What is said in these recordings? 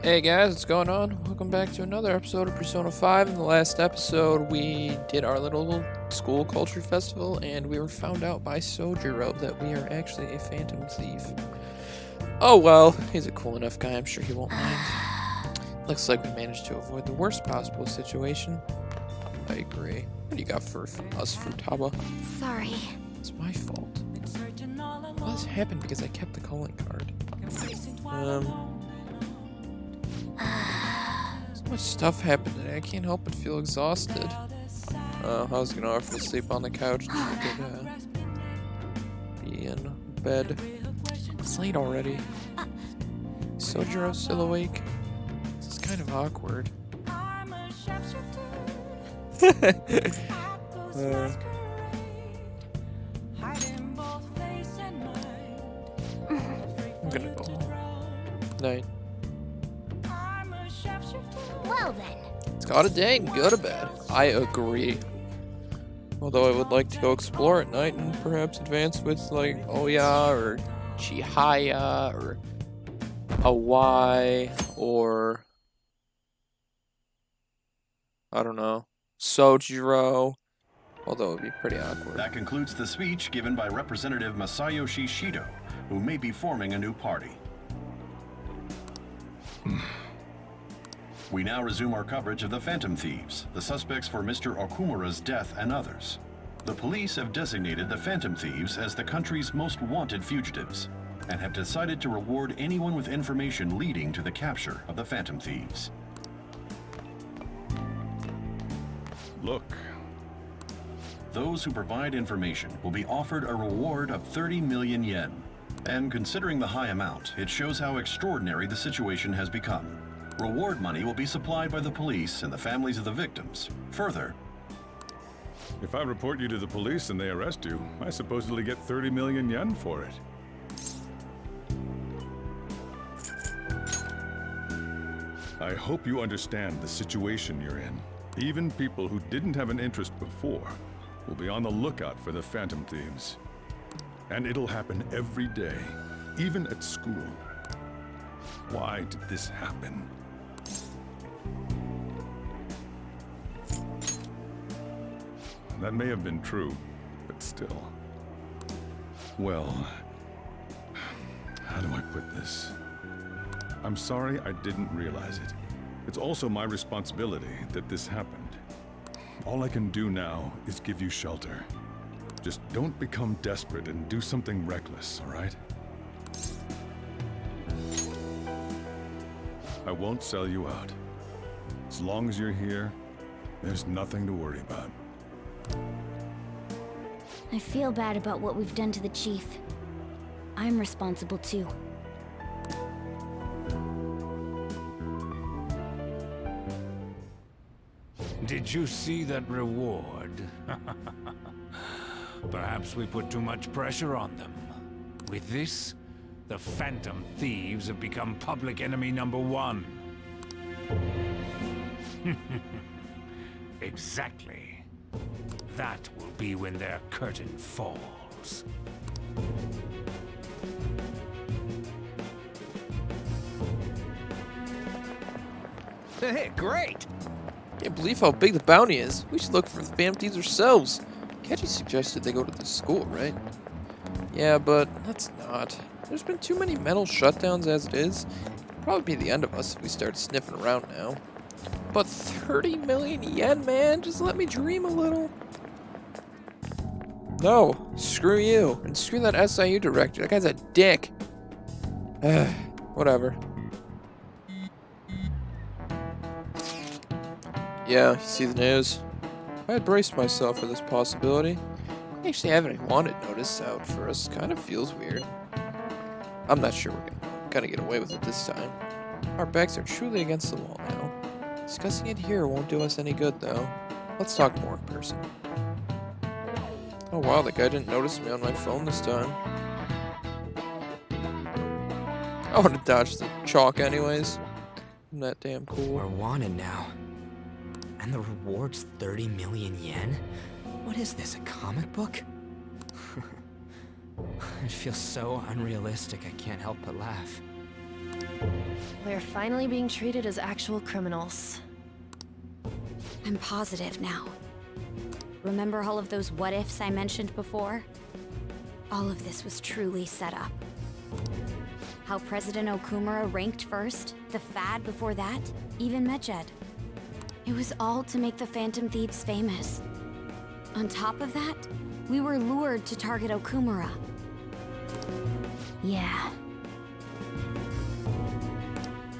Hey guys, what's going on? Welcome back to another episode of Persona 5. In the last episode, we did our little school culture festival, and we were found out by Sojiro that we are actually a phantom thief. Oh well, he's a cool enough guy, I'm sure he won't mind. Looks like we managed to avoid the worst possible situation. I agree. What do you got for us, Futaba? Sorry. It's my fault. Well, this happened because I kept the calling card. So much stuff happened today, I can't help but feel exhausted. I was gonna offer to sleep on the couch and you could, be in bed. It's late already. Sojiro still awake? This is kind of awkward. I'm gonna go home. Night. Well then. Let's call it a day and go to bed. I agree. Although I would like to go explore at night and perhaps advance with like Oya or Chihaya or Awai or I don't know, Sojiro. Although it would be pretty awkward. That concludes the speech given by Representative Masayoshi Shido, who may be forming a new party. We now resume our coverage of the Phantom Thieves, the suspects for Mr. Okumura's death and others. The police have designated the Phantom Thieves as the country's most wanted fugitives, and have decided to reward anyone with information leading to the capture of the Phantom Thieves. Look. Those who provide information will be offered a reward of 30 million yen. And considering the high amount, it shows how extraordinary the situation has become. Reward money will be supplied by the police and the families of the victims. Further, If I report you to the police and they arrest you, I supposedly get 30 million yen for it. I hope you understand the situation you're in. Even people who didn't have an interest before will be on the lookout for the Phantom Thieves. And it'll happen every day, even at school. Why did this happen? That may have been true, but still. Well, how do I put this? I'm sorry I didn't realize it. It's also my responsibility that this happened. All I can do now is give you shelter. Just don't become desperate and do something reckless, all right? I won't sell you out. As long as you're here, there's nothing to worry about. I feel bad about what we've done to the chief. I'm responsible too. Did you see that reward? Perhaps we put too much pressure on them. With this, the Phantom Thieves have become public enemy #1. Exactly. That will be when their curtain falls. Hey, great! Can't believe how big the bounty is. We should look for the Phantom Thieves ourselves. Kaji suggested they go to the school, right? Yeah, but let's not. There's been too many mental shutdowns as it is. It'll probably be the end of us if we start sniffing around now. But 30 million yen, man? Just let me dream a little. No, screw you. And screw that SIU director. That guy's a dick. Whatever. Yeah, you see the news? I had braced myself for this possibility. We actually have any wanted notice out for us. Kind of feels weird. I'm not sure we're gonna get away with it this time. Our backs are truly against the wall now. Discussing it here won't do us any good, though. Let's talk more in person. Oh wow, the guy didn't notice me on my phone this time. I would have dodged the chalk anyways. I'm that damn cool. We're wanted now. And the reward's 30 million yen? What is this, a comic book? It feels so unrealistic I can't help but laugh. We're finally being treated as actual criminals. I'm positive now. Remember all of those what-ifs I mentioned before? All of this was truly set up. How President Okumura ranked first, the Fad before that, even Medjed. It was all to make the Phantom Thieves famous. On top of that, we were lured to target Okumura. Yeah.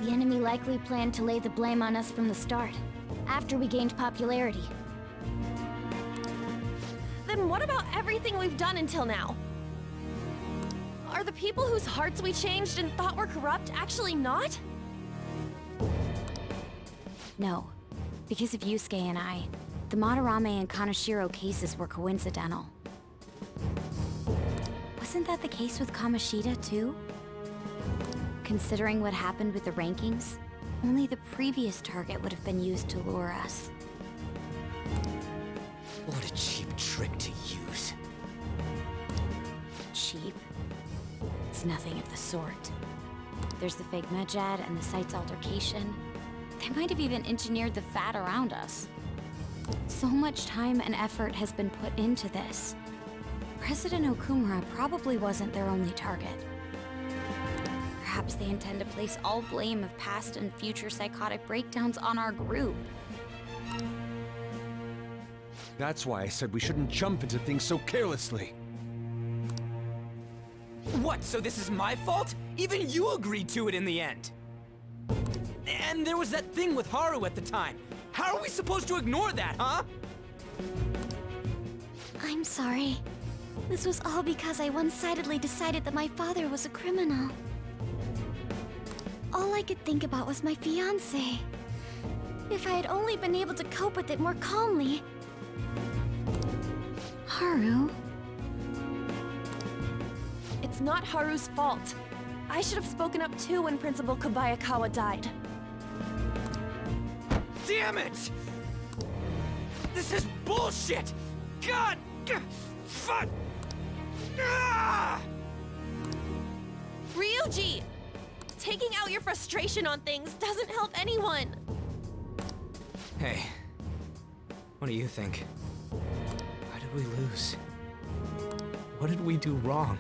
The enemy likely planned to lay the blame on us from the start, after we gained popularity. Then what about everything we've done until now? Are the people whose hearts we changed and thought were corrupt actually not? No. Because of Yusuke and I, the Madarame and Kaneshiro cases were coincidental. Wasn't that the case with Kamoshida, too? Considering what happened with the rankings, only the previous target would have been used to lure us. What a cheap trick to use. Cheap? It's nothing of the sort. There's the fake Medjed and the site's altercation. They might have even engineered the Fat around us. So much time and effort has been put into this. President Okumura probably wasn't their only target. Perhaps they intend to place all blame of past and future psychotic breakdowns on our group. That's why I said we shouldn't jump into things so carelessly. What, so this is my fault? Even you agreed to it in the end. And there was that thing with Haru at the time. How are we supposed to ignore that, huh? I'm sorry. This was all because I one-sidedly decided that my father was a criminal. All I could think about was my fiancé. If I had only been able to cope with it more calmly. Haru? It's not Haru's fault. I should have spoken up too when Principal Kobayakawa died. Damn it! This is bullshit! God! Fuck! Ah! Ryuji! Taking out your frustration on things doesn't help anyone. Hey, what do you think? Why did we lose? What did we do wrong?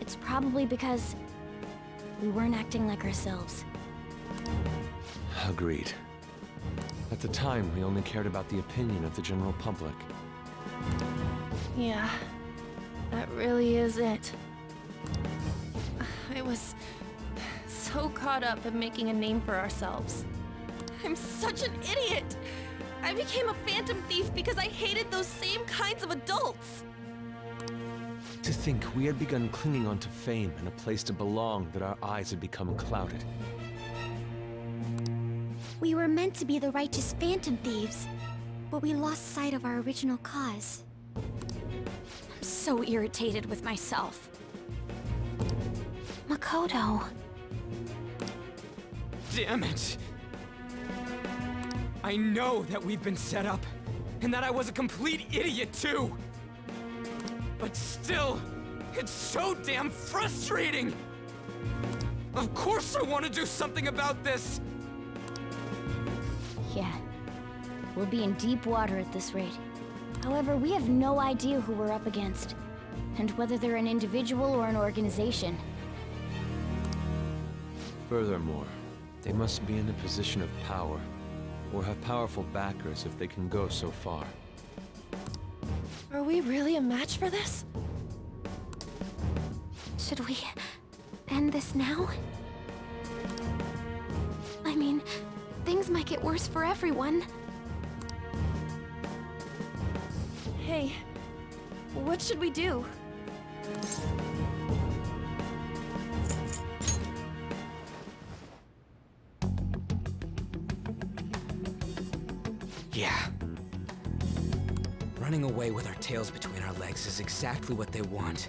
It's probably because we weren't acting like ourselves. Agreed. At the time, we only cared about the opinion of the general public. Yeah, that really is it. I was so caught up in making a name for ourselves. I'm such an idiot! I became a phantom thief because I hated those same kinds of adults! To think we had begun clinging onto fame and a place to belong that our eyes had become clouded. We were meant to be the righteous phantom thieves, but we lost sight of our original cause. I'm so irritated with myself. Makoto. Damn it! I know that we've been set up, and that I was a complete idiot too! But still, it's so damn frustrating! Of course I want to do something about this! Yeah. We'll be in deep water at this rate. However, we have no idea who we're up against, and whether they're an individual or an organization. Furthermore, they must be in a position of power, or have powerful backers if they can go so far. Are we really a match for this? Should we end this now? I mean, things might get worse for everyone. Hey, what should we do? Yeah. Running away with our tails between our legs is exactly what they want.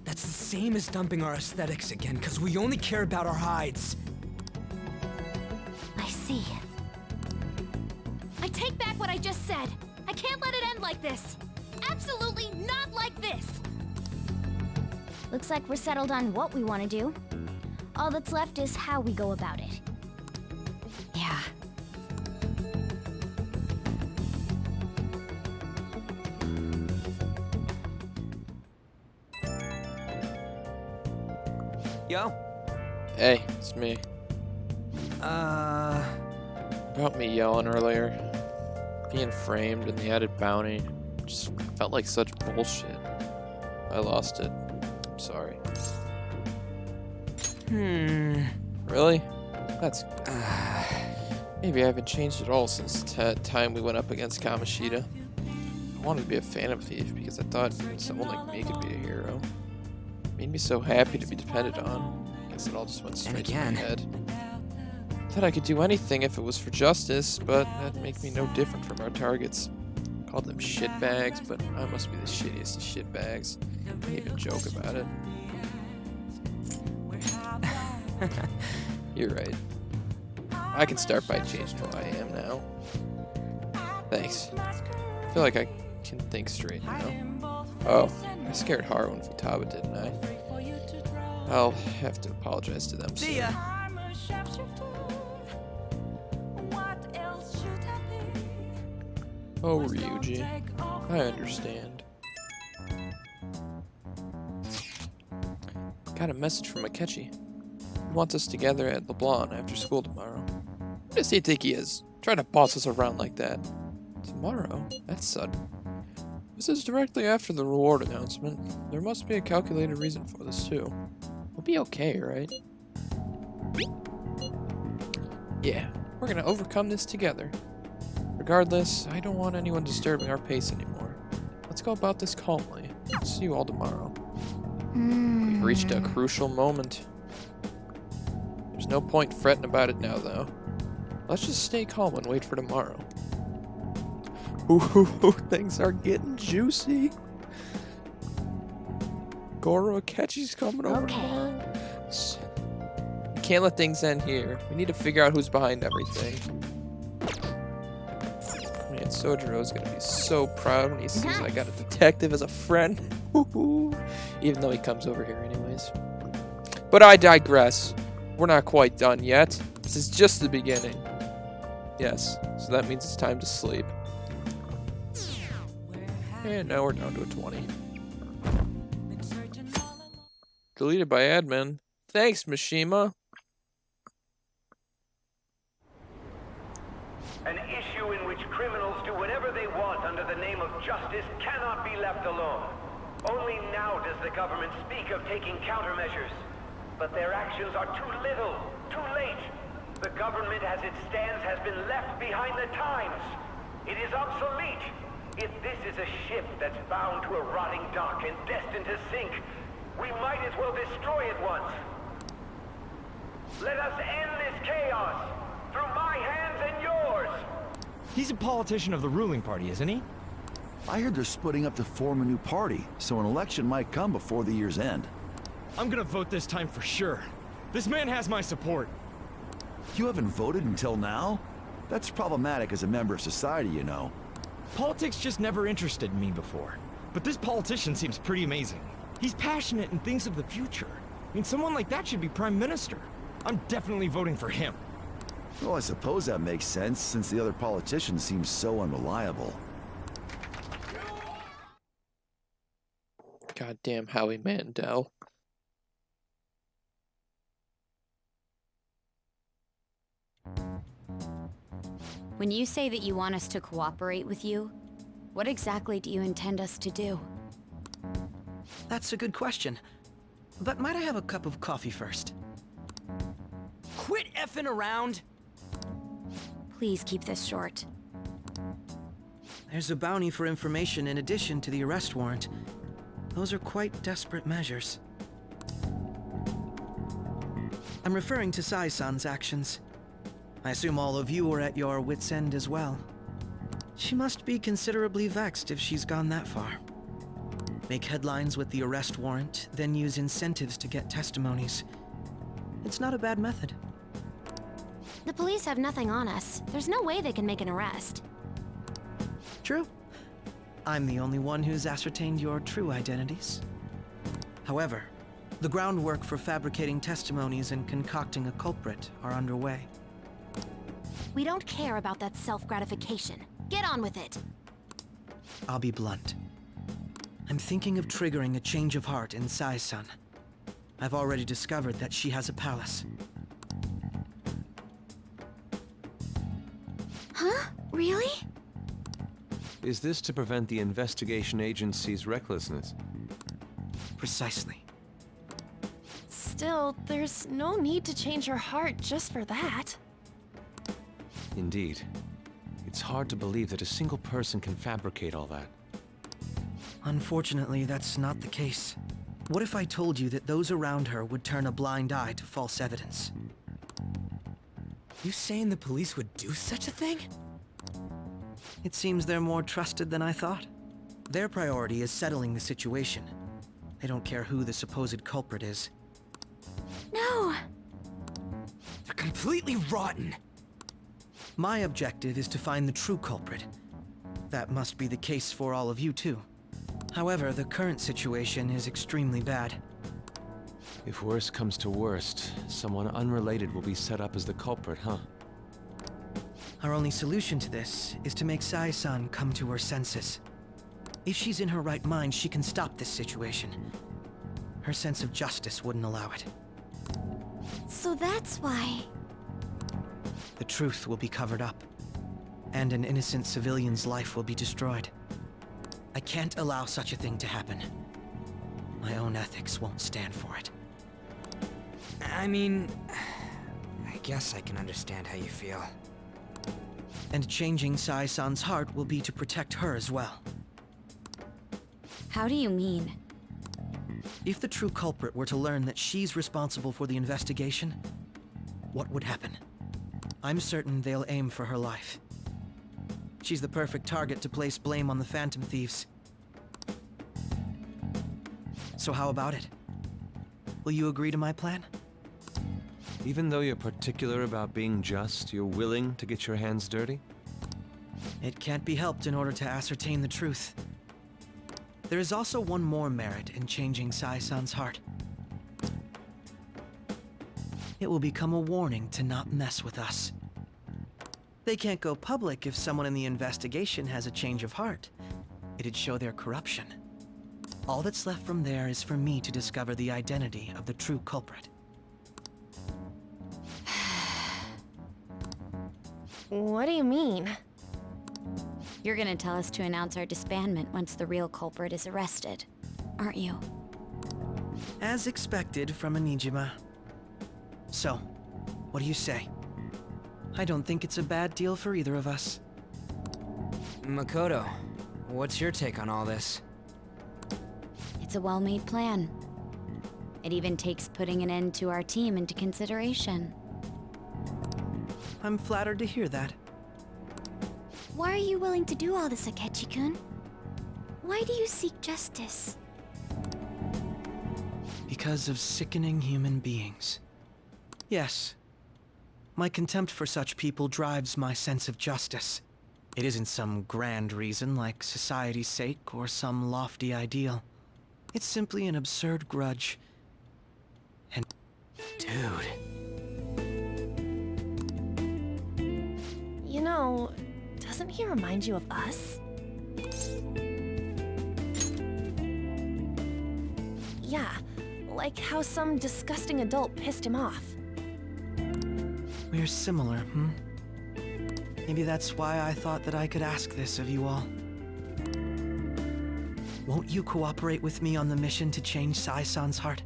That's the same as dumping our aesthetics again, because we only care about our hides. I see. I take back what I just said. I can't let it end like this. Absolutely not like this. Looks like we're settled on what we want to do. All that's left is how we go about it. Yeah. Yo. Hey, it's me. About me yelling earlier. Being framed and the added bounty. Just felt like such bullshit. I lost it. I'm sorry. Really? That's... Maybe I haven't changed at all since the time we went up against Kamoshida. I wanted to be a Phantom Thief because I thought someone like me could be a hero. Made me so happy to be depended on. Guess it all just went straight to my head. Thought I could do anything if it was for justice, but that'd make me no different from our targets. Called them shitbags, but I must be the shittiest of shitbags. Can't even joke about it. You're right. I can start by changing who I am now. Thanks. I feel like I can think straight now. Oh, I scared Haru and Futaba, didn't I? I'll have to apologize to them soon. See ya. Oh, Ryuji. I understand. Got a message from Akechi. He wants us together at LeBlanc after school tomorrow. Who does he think he is? Trying to boss us around like that. Tomorrow? That's sudden. This is directly after the reward announcement. There must be a calculated reason for this, too. We'll be okay, right? Yeah, we're gonna overcome this together. Regardless, I don't want anyone disturbing our pace anymore. Let's go about this calmly. See you all tomorrow. We've reached a crucial moment. There's no point fretting about it now, though. Let's just stay calm and wait for tomorrow. Ooh, things are getting juicy. Goro Akechi's coming over tomorrow. We can't let things end here. We need to figure out who's behind everything. Man, Sojiro's gonna be so proud when he sees I got a detective as a friend. Even though he comes over here anyways. But I digress. We're not quite done yet. This is just the beginning. Yes, so that means it's time to sleep. And now we're down to a 20. Deleted by admin. Thanks, Mishima. An issue in which criminals do whatever they want under the name of justice cannot be left alone. Only now does the government speak of taking countermeasures. But their actions are too little, too late. The government as it stands has been left behind the times. It is obsolete. If this is a ship that's bound to a rotting dock and destined to sink, we might as well destroy it once. Let us end this chaos through my hands and yours. He's a politician of the ruling party, isn't he? I heard they're splitting up to form a new party, so an election might come before the year's end. I'm gonna vote this time for sure. This man has my support. You haven't voted until now? That's problematic as a member of society, you know. Politics just never interested me before. But this politician seems pretty amazing. He's passionate and thinks of the future. I mean, someone like that should be prime minister. I'm definitely voting for him. Well, I suppose that makes sense, since the other politician seems so unreliable. Goddamn Howie Mandel. When you say that you want us to cooperate with you, what exactly do you intend us to do? That's a good question. But might I have a cup of coffee first? Quit effing around! Please keep this short. There's a bounty for information in addition to the arrest warrant. Those are quite desperate measures. I'm referring to Sai-san's actions. I assume all of you are at your wits' end as well. She must be considerably vexed if she's gone that far. Make headlines with the arrest warrant, then use incentives to get testimonies. It's not a bad method. The police have nothing on us. There's no way they can make an arrest. True. I'm the only one who's ascertained your true identities. However, The groundwork for fabricating testimonies and concocting a culprit are underway. We don't care about that self-gratification. Get on with it. I'll be blunt. I'm thinking of triggering a change of heart in Sai-san. I've already discovered that she has a palace. Huh? Really? Is this to prevent the investigation agency's recklessness? Precisely. Still, there's no need to change her heart just for that. Indeed. It's hard to believe that a single person can fabricate all that. Unfortunately, that's not the case. What if I told you that those around her would turn a blind eye to false evidence? You saying the police would do such a thing? It seems they're more trusted than I thought. Their priority is settling the situation. They don't care who the supposed culprit is. No! They're completely rotten! My objective is to find the true culprit. That must be the case for all of you too. However, the current situation is extremely bad. If worst comes to worst, someone unrelated will be set up as the culprit, huh? Our only solution to this is to make Sai-san come to her senses. If she's in her right mind, she can stop this situation. Her sense of justice wouldn't allow it. So that's why... The truth will be covered up, and an innocent civilian's life will be destroyed. I can't allow such a thing to happen. My own ethics won't stand for it. I mean... I guess I can understand how you feel. And changing Sai-san's heart will be to protect her as well. How do you mean? If the true culprit were to learn that she's responsible for the investigation, what would happen? I'm certain they'll aim for her life. She's the perfect target to place blame on the Phantom Thieves. So how about it? Will you agree to my plan? Even though you're particular about being just, you're willing to get your hands dirty? It can't be helped in order to ascertain the truth. There is also one more merit in changing Sai-san's heart. It will become a warning to not mess with us. They can't go public if someone in the investigation has a change of heart. It'd show their corruption. All that's left from there is for me to discover the identity of the true culprit. What do you mean? You're gonna tell us to announce our disbandment once the real culprit is arrested, aren't you? As expected from Onijima. So, what do you say? I don't think it's a bad deal for either of us. Makoto, what's your take on all this? It's a well-made plan. It even takes putting an end to our team into consideration. I'm flattered to hear that. Why are you willing to do all this, Akechi-kun? Why do you seek justice? Because of sickening human beings. Yes. My contempt for such people drives my sense of justice. It isn't some grand reason like society's sake or some lofty ideal. It's simply an absurd grudge. And... Dude. You know, doesn't he remind you of us? Yeah, like how some disgusting adult pissed him off. We're similar, hmm? Maybe that's why I thought that I could ask this of you all. Won't you cooperate with me on the mission to change Sai-san's heart?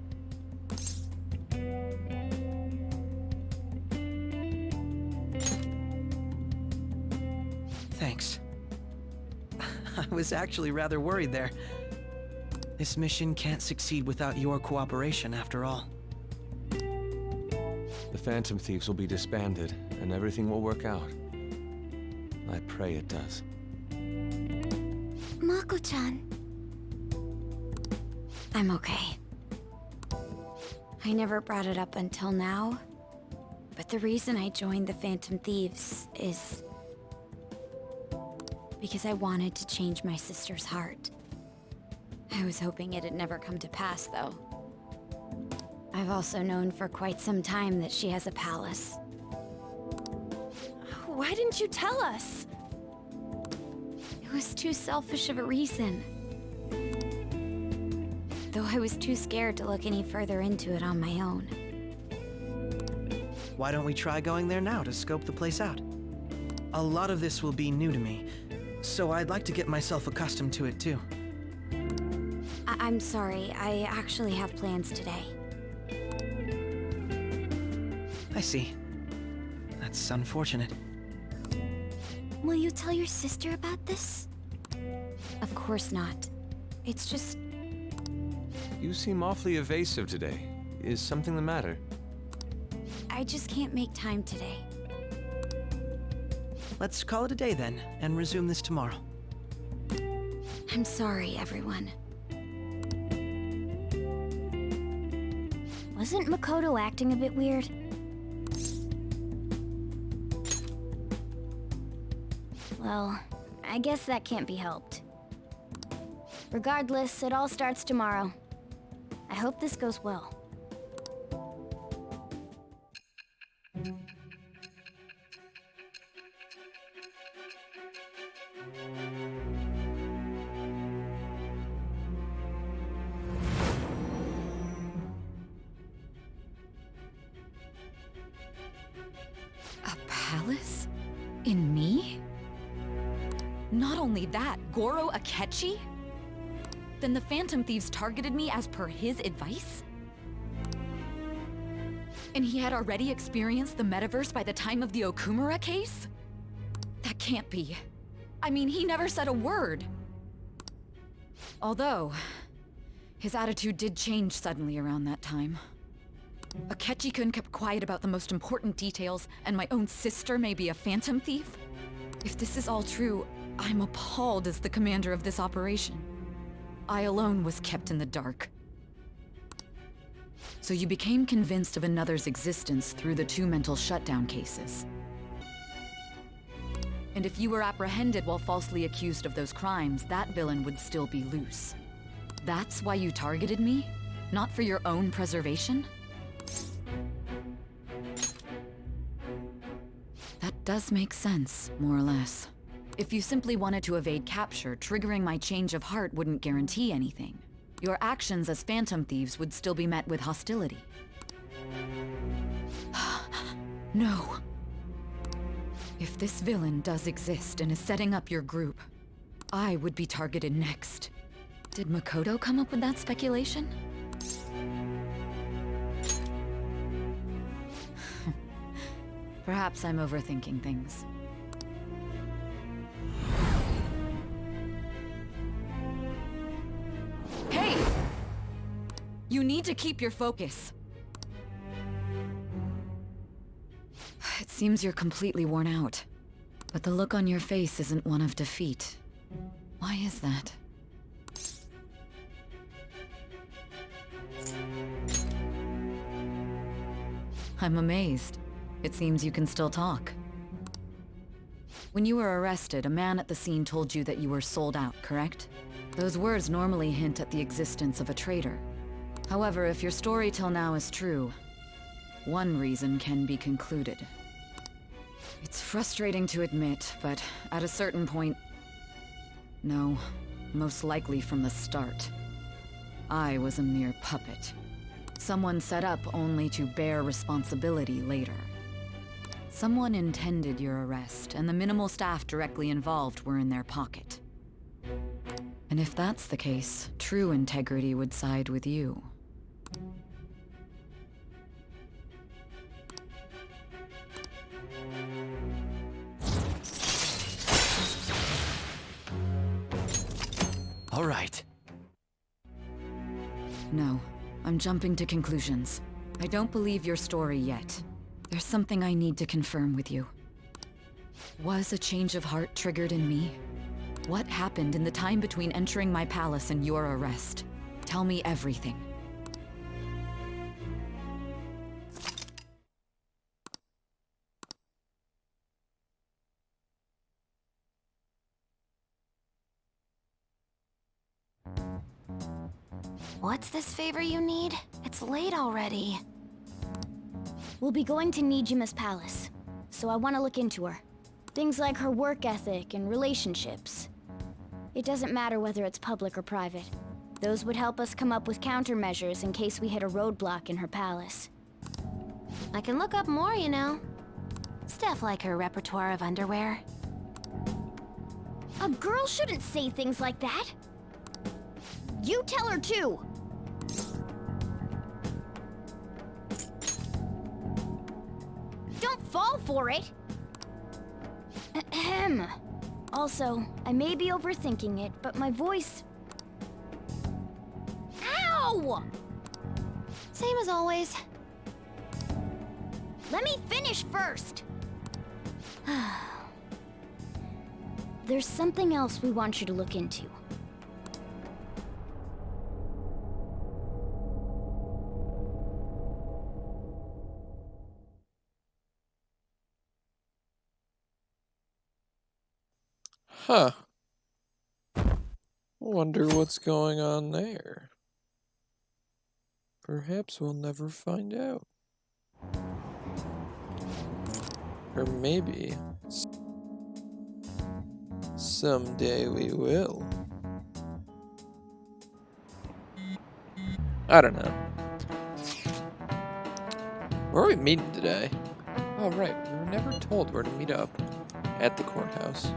Thanks. I was actually rather worried there. This mission can't succeed without your cooperation, after all. The Phantom Thieves will be disbanded, and everything will work out. I pray it does. Mako-chan. I'm okay. I never brought it up until now, but the reason I joined the Phantom Thieves is... because I wanted to change my sister's heart. I was hoping it'd never come to pass, though. I've also known for quite some time that she has a palace. Why didn't you tell us? It was too selfish of a reason. Though I was too scared to look any further into it on my own. Why don't we try going there now to scope the place out? A lot of this will be new to me, so I'd like to get myself accustomed to it too. I'm sorry, I actually have plans today. I see. That's unfortunate. Will you tell your sister about this? Of course not. It's just... You seem awfully evasive today. Is something the matter? I just can't make time today. Let's call it a day then, and resume this tomorrow. I'm sorry, everyone. Wasn't Makoto acting a bit weird? Well, I guess that can't be helped. Regardless, it all starts tomorrow. I hope this goes well. A palace? In me? Not only that, Goro Akechi? Then the Phantom Thieves targeted me as per his advice? And he had already experienced the metaverse by the time of the Okumura case? That can't be. I mean, he never said a word. Although, his attitude did change suddenly around that time. Akechi-kun kept quiet about the most important details, and my own sister may be a Phantom Thief? If this is all true, I'm appalled as the commander of this operation. I alone was kept in the dark. So you became convinced of another's existence through the 2 mental shutdown cases. And if you were apprehended while falsely accused of those crimes, that villain would still be loose. That's why you targeted me? Not for your own preservation? That does make sense, more or less. If you simply wanted to evade capture, triggering my change of heart wouldn't guarantee anything. Your actions as Phantom Thieves would still be met with hostility. No. If this villain does exist and is setting up your group, I would be targeted next. Did Makoto come up with that speculation? Perhaps I'm overthinking things. Hey! You need to keep your focus. It seems you're completely worn out. But the look on your face isn't one of defeat. Why is that? I'm amazed. It seems you can still talk. When you were arrested, a man at the scene told you that you were sold out, correct? Those words normally hint at the existence of a traitor. However, if your story till now is true, one reason can be concluded. It's frustrating to admit, but at a certain point... No, most likely from the start. I was a mere puppet. Someone set up only to bear responsibility later. Someone intended your arrest, and the minimal staff directly involved were in their pocket. And if that's the case, true integrity would side with you. All right. No, I'm jumping to conclusions. I don't believe your story yet. There's something I need to confirm with you. Was a change of heart triggered in me? What happened in the time between entering my palace and your arrest? Tell me everything. What's this favor you need? It's late already. We'll be going to Nijima's palace, so I want to look into her. Things like her work ethic and relationships. It doesn't matter whether it's public or private. Those would help us come up with countermeasures in case we hit a roadblock in her palace. I can look up more, you know. Stuff like her repertoire of underwear. A girl shouldn't say things like that. You tell her too. Don't fall for it. Ahem. Also, I may be overthinking it, but my voice... Ow! Same as always. Let me finish first. There's something else we want you to look into. Huh. Wonder what's going on there. Perhaps we'll never find out. Or maybe someday we will. I don't know. Where are we meeting today? Oh right, we were never told where to meet up. At the courthouse.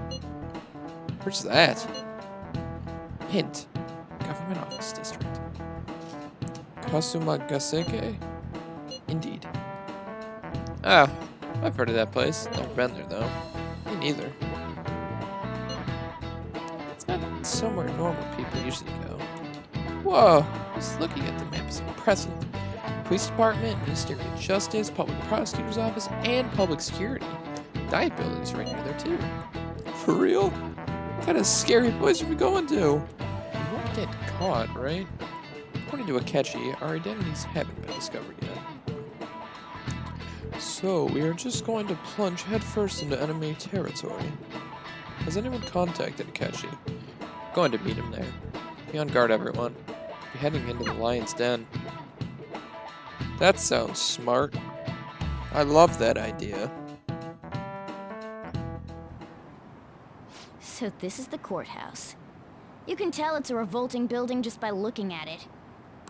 Where's that? Hint. Government Office District. Kasumagaseke? Indeed. Ah, I've heard of that place. Never been there though. Me neither. It's not somewhere normal people usually go. Whoa, just looking at the map is impressive. Police Department, Ministry of Justice, Public Prosecutor's Office, and Public Security. Diet buildings right near there too. For real? What kind of scary place are we going to? We won't get caught, right? According to Akechi, our identities haven't been discovered yet. So, we are just going to plunge headfirst into enemy territory. Has anyone contacted Akechi? Going to meet him there. Be on guard, everyone. Be heading into the Lion's Den. That sounds smart. I love that idea. So this is the courthouse. You can tell it's a revolting building just by looking at it.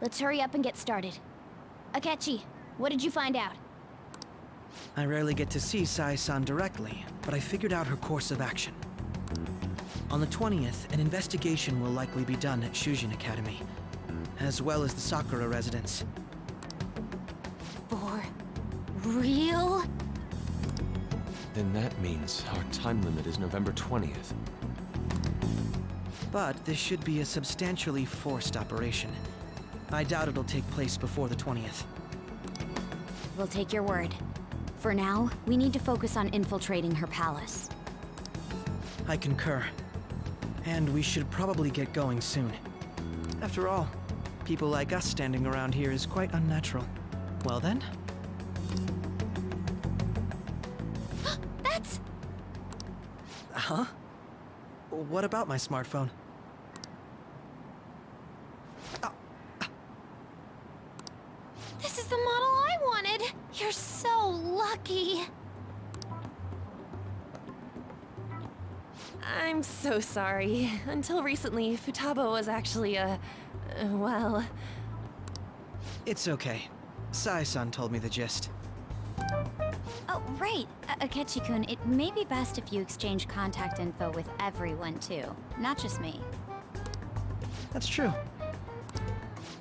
Let's hurry up and get started. Akechi, what did you find out? I rarely get to see Sai-san directly, but I figured out her course of action. On the 20th, an investigation will likely be done at Shujin Academy, as well as the Sakura residence. For real? Then that means our time limit is November 20th. But this should be a substantially forced operation. I doubt it'll take place before the 20th. We'll take your word. For now, we need to focus on infiltrating her palace. I concur. And we should probably get going soon. After all, people like us standing around here is quite unnatural. Well then? That's... Huh? What about my smartphone? This is the model I wanted! You're so lucky! I'm so sorry. Until recently, Futaba was actually well... It's okay. Sai-san told me the gist. Oh, right. Akechi-kun, it may be best if you exchange contact info with everyone, too. Not just me. That's true.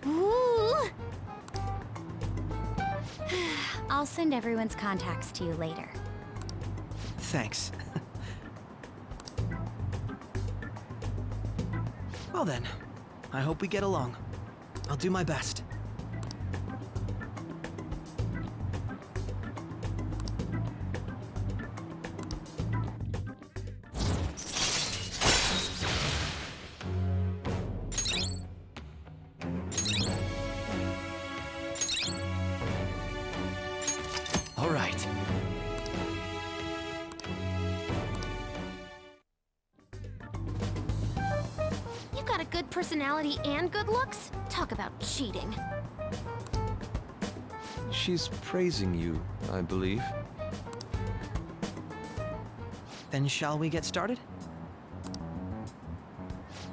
Ooh! I'll send everyone's contacts to you later. Thanks. Well then, I hope we get along. I'll do my best. All right. You got a good personality and good looks? Talk about cheating. She's praising you, I believe. Then shall we get started?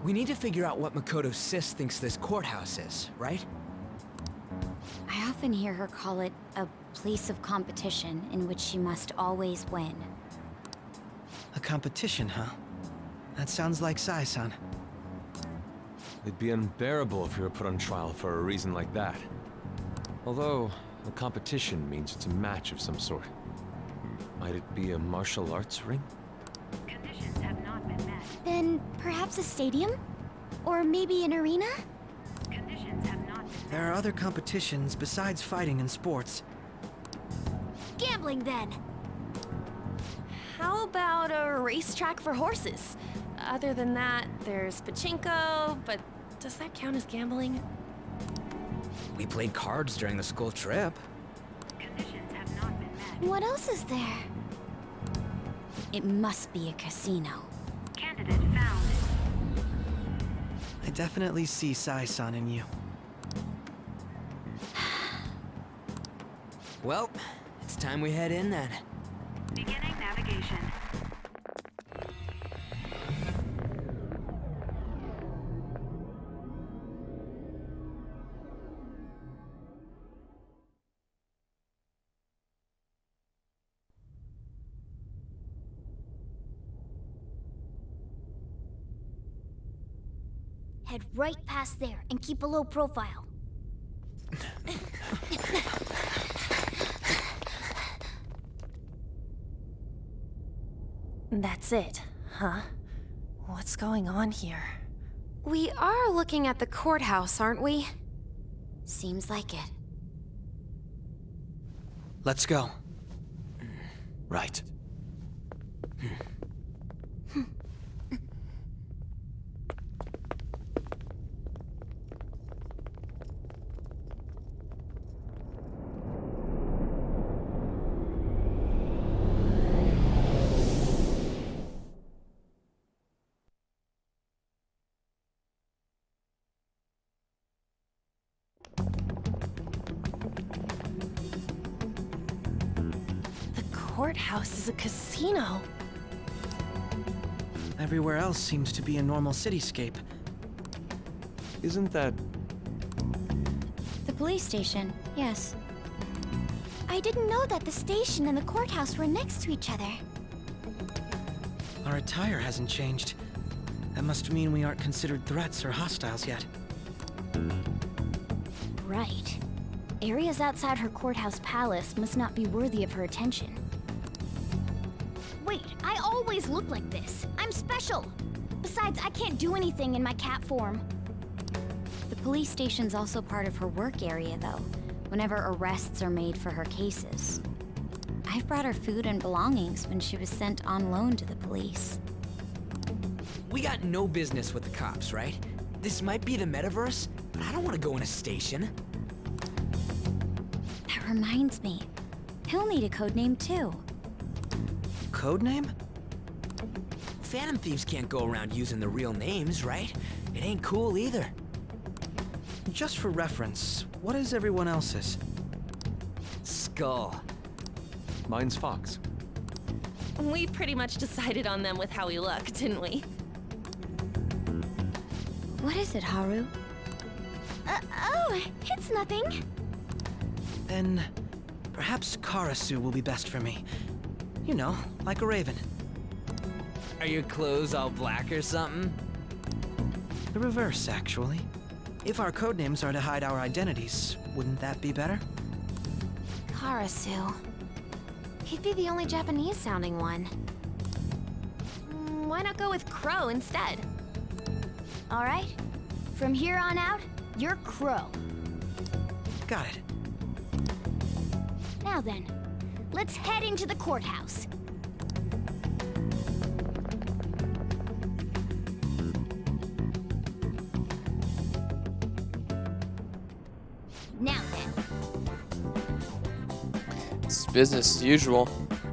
We need to figure out what Makoto Sis thinks this courthouse is, right? I often hear her call it a place of competition in which she must always win. A competition, huh? That sounds like Sai-san. It'd be unbearable if you were put on trial for a reason like that. Although, a competition means it's a match of some sort. Might it be a martial arts ring? Conditions have not been met. Then perhaps a stadium? Or maybe an arena? Conditions have not been met. There are other competitions besides fighting and sports. Gambling, then. How about a racetrack for horses? Other than that, there's pachinko, but does that count as gambling? We played cards during the school trip. Conditions have not been met. What else is there? It must be a casino. Candidate found. I definitely see Sai-san in you. Well, it's time we head in then. Beginning navigation. Head right past there and keep a low profile. That's it, huh? What's going on here? We are looking at the courthouse, aren't we? Seems like it. Let's go. Right. Courthouse is a casino. Everywhere else seems to be a normal cityscape. Isn't that... The police station, yes. I didn't know that the station and the courthouse were next to each other. Our attire hasn't changed. That must mean we aren't considered threats or hostiles yet. Right. Areas outside her courthouse palace must not be worthy of her attention. Wait, I always look like this. I'm special. Besides, I can't do anything in my cat form. The police station's also part of her work area, though, whenever arrests are made for her cases. I've brought her food and belongings when she was sent on loan to the police. We got no business with the cops, right? This might be the metaverse, but I don't want to go in a station. That reminds me. He'll need a code name, too. Codename? Phantom thieves can't go around using the real names, right? It ain't cool either. Just for reference, what is everyone else's? Skull. Mine's Fox. We pretty much decided on them with how we look, didn't we? What is it, Haru? Oh, it's nothing. Then, perhaps Karasu will be best for me. You know, like a raven. Are your clothes all black or something? The reverse, actually. If our codenames are to hide our identities, wouldn't that be better? Karasu. He'd be the only Japanese-sounding one. Why not go with Crow instead? All right. From here on out, you're Crow. Got it. Now then, let's head into the courthouse. Now then. It's business as usual.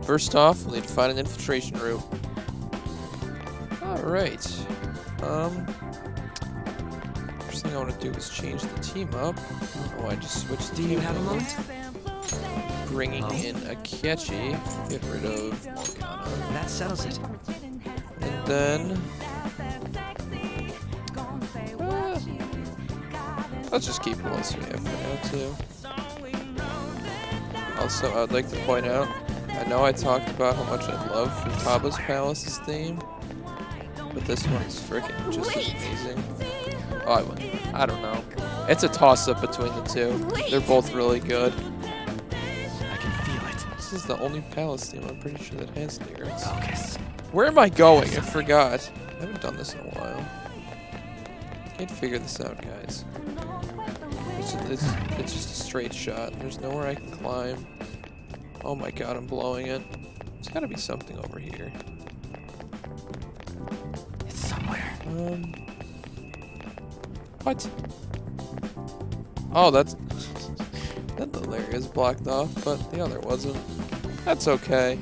First off, we'll need to find an infiltration route. Alright. First thing thing I want to do is change the team up. Oh, I just switched Do team. you have a moment? Bringing in Akechi, get rid of Morgana. That settles it. And then... let's just keep the ones we have for now, too. Also, I'd like to point out, I know I talked about how much I love Futaba's Palace's theme, but this one's freaking just as amazing. Oh, I don't know. It's a toss-up between the two. They're both really good. I can feel it. This is the only Palace theme I'm pretty sure that has lyrics. Focus. Where am I going? I forgot. I haven't done this in a while. Can't figure this out, guys. It's just a straight shot. There's nowhere I can climb. Oh my god, I'm blowing it. There's gotta be something over here. It's somewhere. What? Oh, that's... that little area is blocked off, but the other wasn't. That's okay.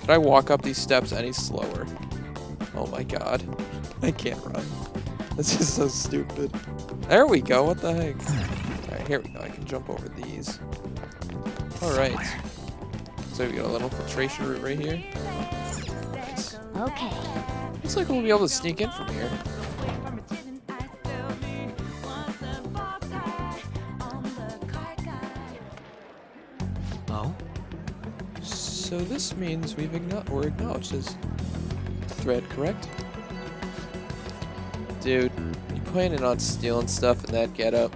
Could I walk up these steps any slower? Oh my god. I can't run. This is so stupid. There we go, what the heck? Alright, here we go. I can jump over these. Alright. So we got a little filtration route right here. Nice. Okay. Looks like we'll be able to sneak in from here. Oh? So this means we're acknowledged as threat, correct? Dude, you planning on stealing stuff in that getup?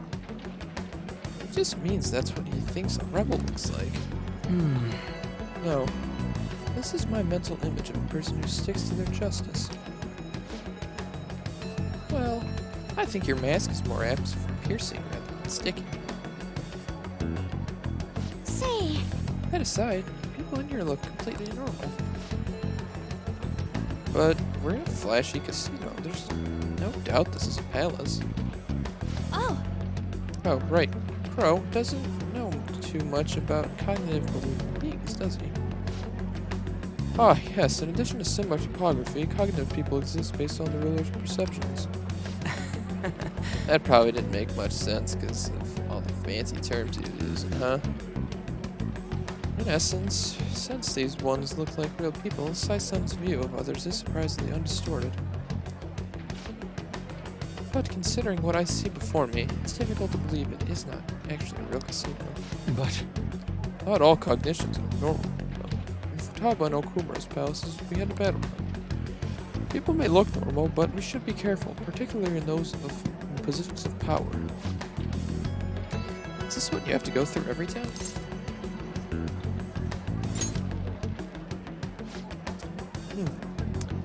It just means that's what he thinks a rebel looks like. No. This is my mental image of a person who sticks to their justice. Well, I think your mask is more apt for piercing rather than sticking. Say, That aside, people in here look completely normal. But we're in a flashy casino. There's no doubt this is a palace. oh, Oh, right. Crow doesn't know too much about cognitive beings, does he? Ah, yes. In addition to similar topography, cognitive people exist based on the ruler's perceptions. That probably didn't make much sense because of all the fancy terms he was using, huh? In essence, since these ones look like real people, Sai-san's view of others is surprisingly undistorted. But considering what I see before me, it's difficult to believe it is not actually a real casino. But Not all cognitions are normal. In Futaba and Okumura's palaces, we had a battle. People may look normal, but we should be careful, particularly in those in positions of power. Is this what you have to go through every time?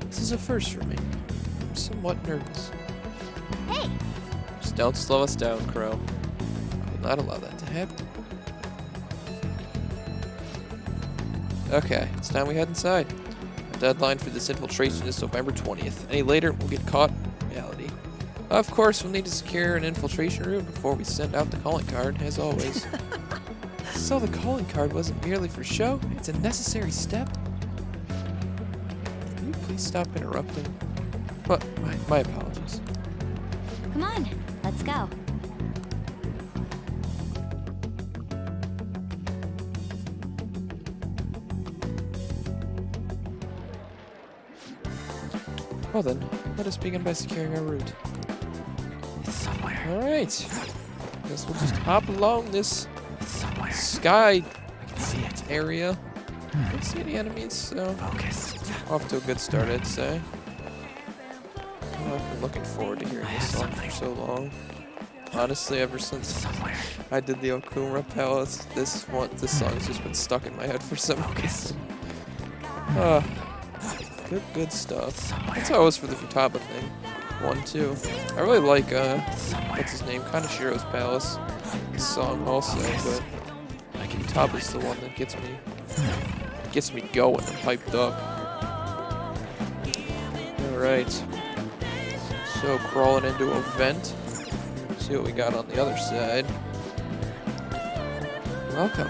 This is a first for me. I'm somewhat nervous. hey, Just don't slow us down, Crow. I will not allow that to happen. Okay, it's time we head inside. The deadline for this infiltration is November 20th. Any later, we'll get caught in reality. Of course, we'll need to secure an infiltration route before we send out the calling card, as always. So the calling card wasn't merely for show, it's a necessary step. Can you please stop interrupting? But my apologies. come on, let's go. Well then, let us begin by securing our route. it's somewhere. Alright. Guess we'll just hop along this It's somewhere. sky I can see it. area. Don't see any enemies, so Focus. off to a good start, I'd say. Oh, I've been looking forward to hearing I this have song for something. so long. Honestly, ever since Somewhere. I did the Okumura Palace, this song's just been stuck in my head for some Focus. reason. Good stuff. That's how it was for the Futaba thing. 1, 2. I really like, what's his name? Kanashiro's Palace. This song also, but I can Futaba's the one that gets me going and hyped up. Alright. So, crawling into a vent. See what we got on the other side. Welcome.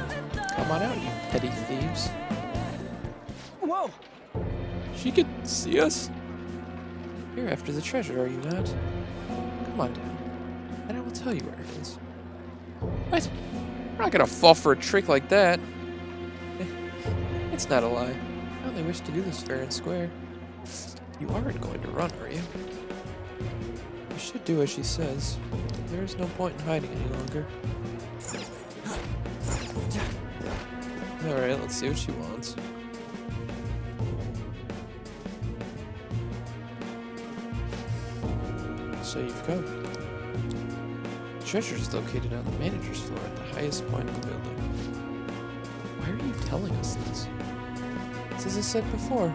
Come on out, you petty thieves. Whoa! She could see us. You're after the treasure, are you not? Come on down. and I will tell you where it is. What? I'm not gonna fall for a trick like that. It's not a lie. I only wish to do this fair and square. You aren't going to run, are you? You should do as she says. There is no point in hiding any longer. Alright, let's see what she wants. So you've come. The treasure is located on the manager's floor at the highest point of the building. Why are you telling us this? As I said before,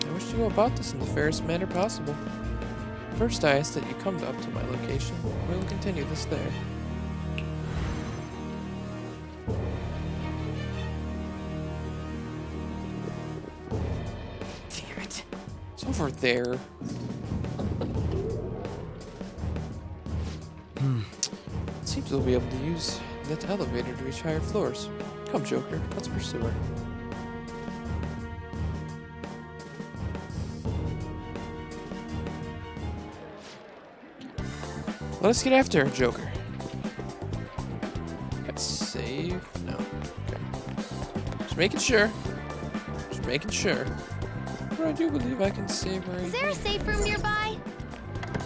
I wish to go about this in the fairest manner possible. First, I ask that you come up to my location. We will continue this there. Damn it. It's over there. It seems we'll be able to use that elevator to reach higher floors. Come, Joker, let's pursue her. Let us get after her, Joker. Got save? No. Okay. Just making sure. Just making sure. But I do believe I can save her. Is there a safe room nearby?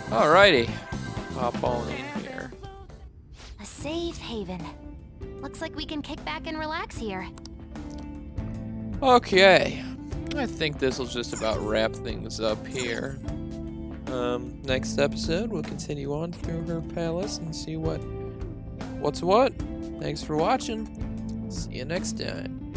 Alrighty. Hop on in here. A safe haven. Looks like we can kick back and relax here. Okay. I think this will just about wrap things up here. Next episode, we'll continue on through her palace and see what's what. Thanks for watching. See you next time.